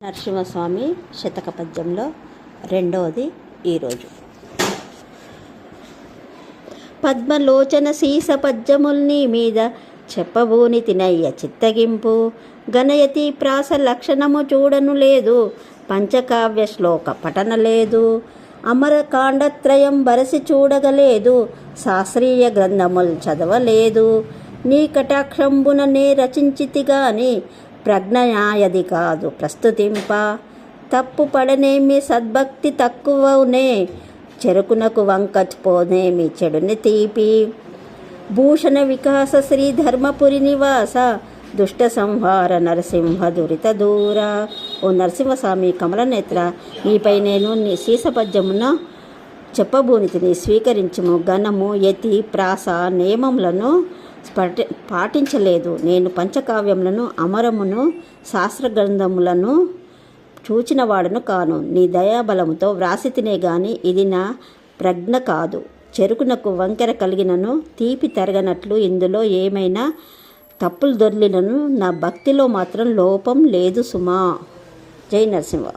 నరసింహస్వామి శతక పద్యంలో రెండవది ఈరోజు. పద్మలోచన సీస పద్యముల్ని మీద చెప్పబూని తినయ్య చిత్తగింపు, గణయతి ప్రాస లక్షణము చూడను లేదు, పంచకావ్య శ్లోక పఠన లేదు, అమరకాండత్రయం బరసి చూడగలేదు, శాస్త్రీయ గ్రంథములు చదవలేదు, నీ కటాక్షంబున నే రచించితిగాని ప్రజ్ఞయాయది కాదు ప్రస్తుతింప, తప్పు పడనేమి సద్భక్తి తక్కువనే, చెరుకునకు వంకపోనేమి చెడుని తీపి, భూషణ వికాస శ్రీ ధర్మపురి నివాస, దుష్ట సంహార నరసింహ దురిత దూర. ఓ నరసింహస్వామి కమలనేత్ర, నీపై నేను నీ శీసపద్యమున చెప్పబూనితిని స్వీకరించుము. గణము యతి ప్రాస నియమములను పాటించలేదు నేను, పంచకావ్యములను అమరమును శాస్త్రగ్రంథములను చూచినవాడను కాను, నీ దయాబలముతో వ్రాసితినే గాని ఇది నా ప్రజ్ఞ కాదు, చెరుకునకు వంకెర కలిగినను తీపి తరగనట్లు ఇందులో ఏమైనా తప్పులు దొర్లినను నా భక్తిలో మాత్రం లోపం లేదు సుమా. జై నరసింహ.